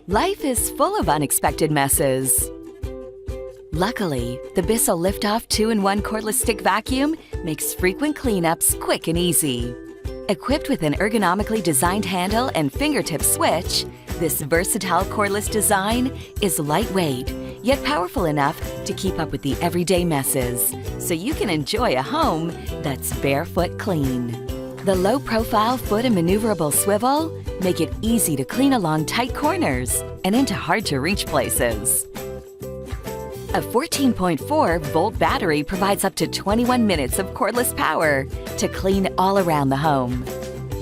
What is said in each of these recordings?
Life is full of unexpected messes. Luckily, the BISSELL Liftoff 2-in-1 cordless stick vacuum makes frequent cleanups quick and easy. Equipped with an ergonomically designed handle and fingertip switch, this versatile cordless design is lightweight, yet powerful enough to keep up with the everyday messes, so you can enjoy a home that's barefoot clean. The low-profile foot and maneuverable swivel make it easy to clean along tight corners and into hard-to-reach places. A 14.4-volt battery provides up to 21 minutes of cordless power to clean all around the home.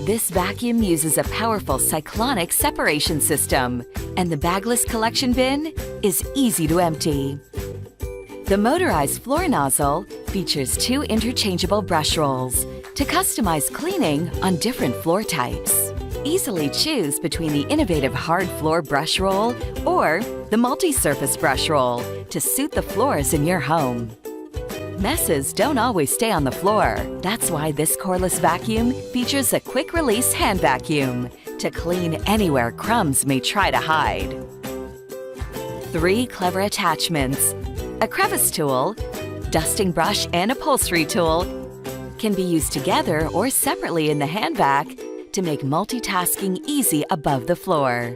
This vacuum uses a powerful cyclonic separation system, and the bagless collection bin is easy to empty. The motorized floor nozzle features 2 interchangeable brush rolls to customize cleaning on different floor types. Easily choose between the innovative hard floor brush roll or the multi-surface brush roll to suit the floors in your home. Messes don't always stay on the floor. That's why this cordless vacuum features a quick-release hand vacuum to clean anywhere crumbs may try to hide. 3 clever attachments: a crevice tool, dusting brush, and upholstery tool can be used together or separately in the hand vac to make multitasking easy above the floor.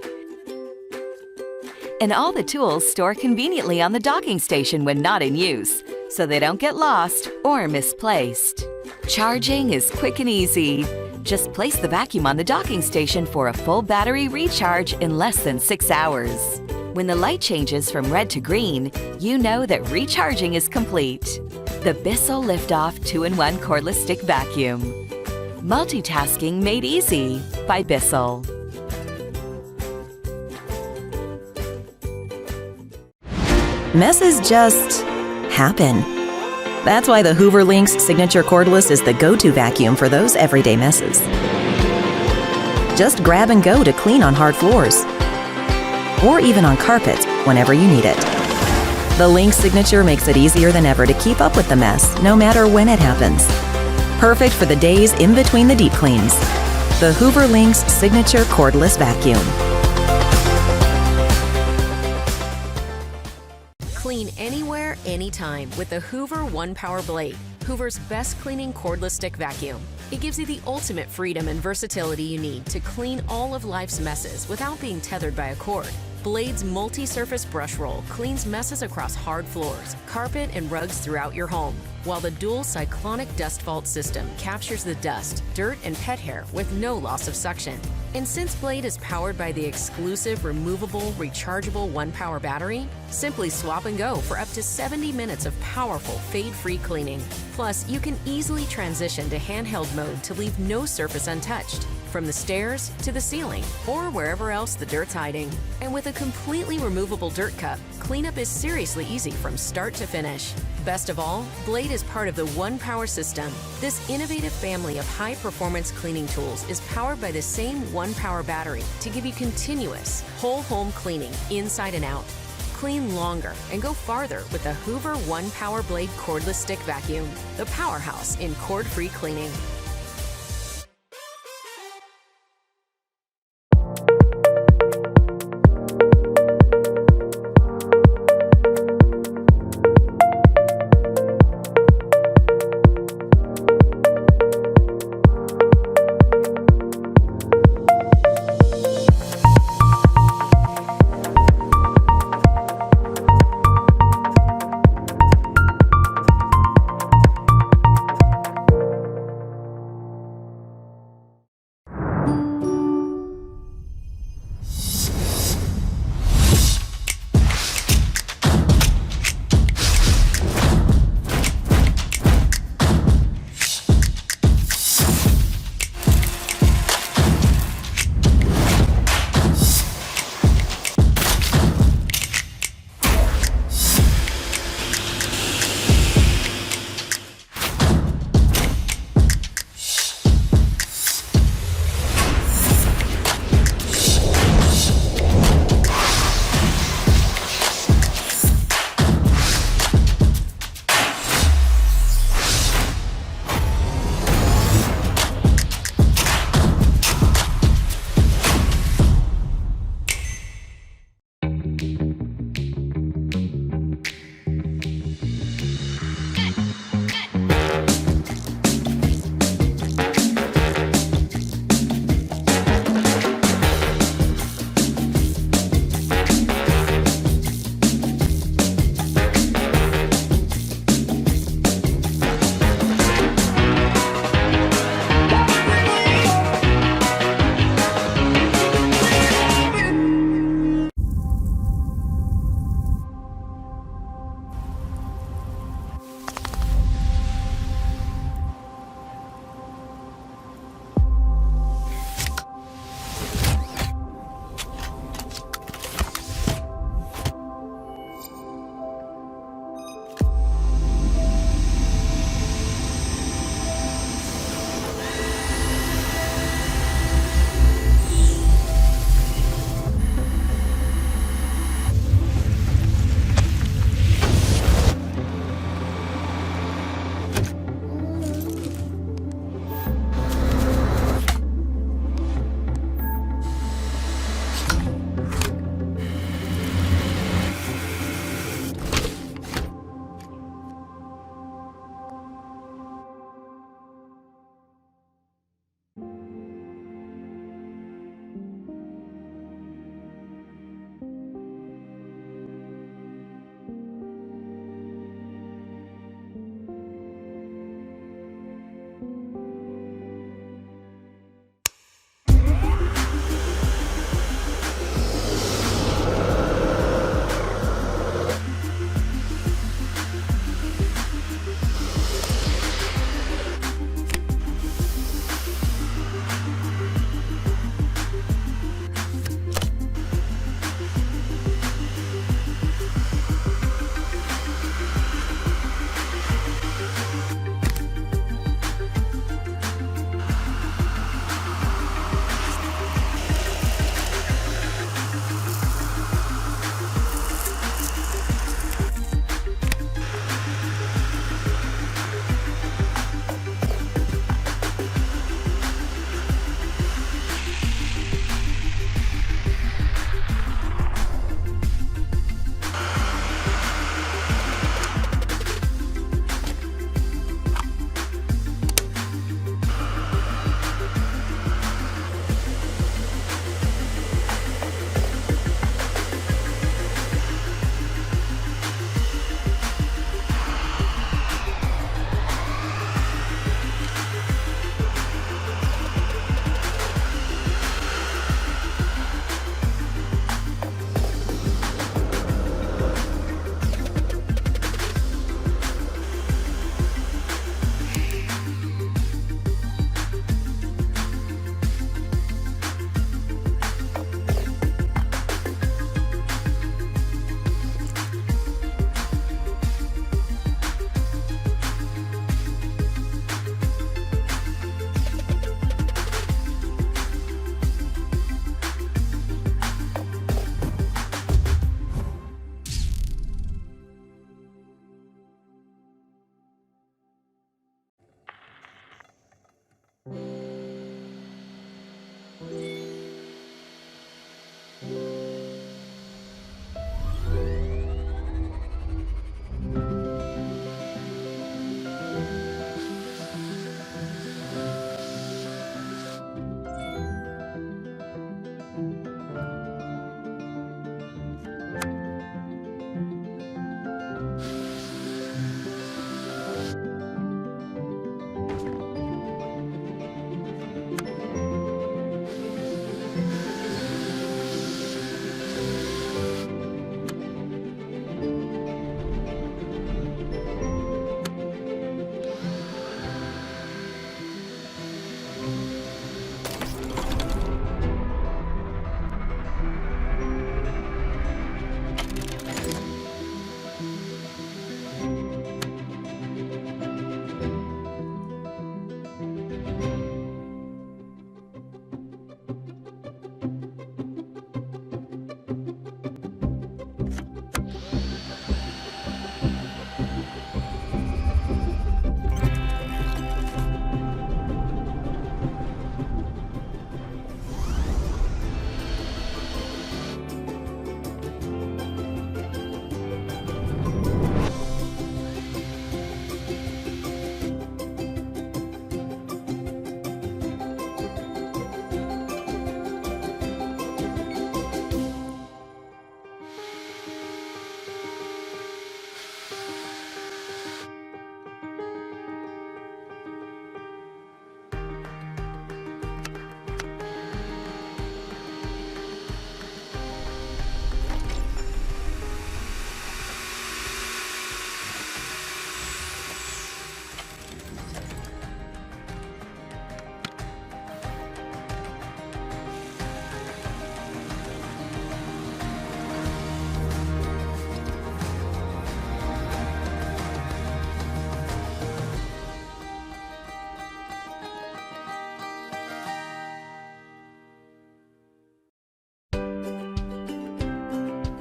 And all the tools store conveniently on the docking station when not in use, so they don't get lost or misplaced. Charging is quick and easy. Just place the vacuum on the docking station for a full battery recharge in less than 6 hours. When the light changes from red to green, you know that recharging is complete. The BISSELL Liftoff 2-in-1 cordless stick vacuum. Multitasking made easy by BISSELL. Messes just happen. That's why the Hoover Lynx Signature Cordless is the go-to vacuum for those everyday messes. Just grab and go to clean on hard floors, or even on carpet whenever you need it. The Lynx Signature makes it easier than ever to keep up with the mess, no matter when it happens. Perfect for the days in between the deep cleans. The Hoover Lynx Signature Cordless Vacuum. Clean anywhere, anytime with the Hoover One Power Blade, Hoover's best cleaning cordless stick vacuum. It gives you the ultimate freedom and versatility you need to clean all of life's messes without being tethered by a cord. Blade's multi-surface brush roll cleans messes across hard floors, carpet, and rugs throughout your home, while the dual cyclonic dust vault system captures the dust, dirt, and pet hair with no loss of suction. And since Blade is powered by the exclusive removable, rechargeable one-power battery, simply swap and go for up to 70 minutes of powerful, fade-free cleaning. Plus, you can easily transition to handheld mode to leave no surface untouched, from the stairs to the ceiling, or wherever else the dirt's hiding. And with a completely removable dirt cup, cleanup is seriously easy from start to finish. Best of all, Blade is part of the One Power system. This innovative family of high-performance cleaning tools is powered by the same One Power battery to give you continuous, whole home cleaning inside and out. Clean longer and go farther with the Hoover One Power Blade cordless stick vacuum, the powerhouse in cord-free cleaning.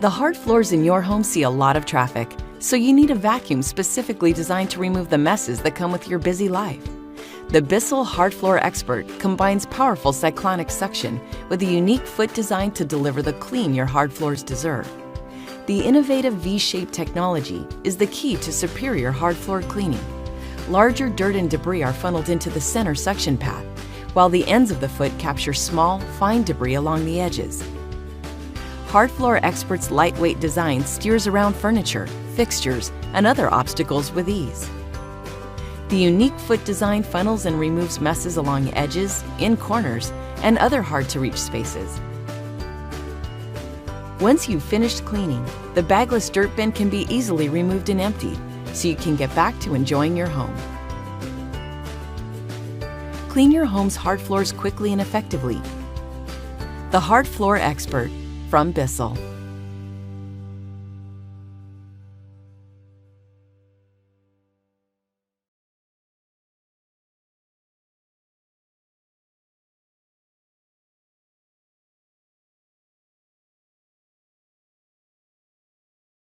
The hard floors in your home see a lot of traffic, so you need a vacuum specifically designed to remove the messes that come with your busy life. The BISSELL Hard Floor Expert combines powerful cyclonic suction with a unique foot design to deliver the clean your hard floors deserve. The innovative V-shaped technology is the key to superior hard floor cleaning. Larger dirt and debris are funneled into the center suction path, while the ends of the foot capture small, fine debris along the edges. Hard Floor Expert's lightweight design steers around furniture, fixtures, and other obstacles with ease. The unique foot design funnels and removes messes along edges, in corners, and other hard-to-reach spaces. Once you've finished cleaning, the bagless dirt bin can be easily removed and emptied, so you can get back to enjoying your home. Clean your home's hard floors quickly and effectively. The Hard Floor Expert from BISSELL.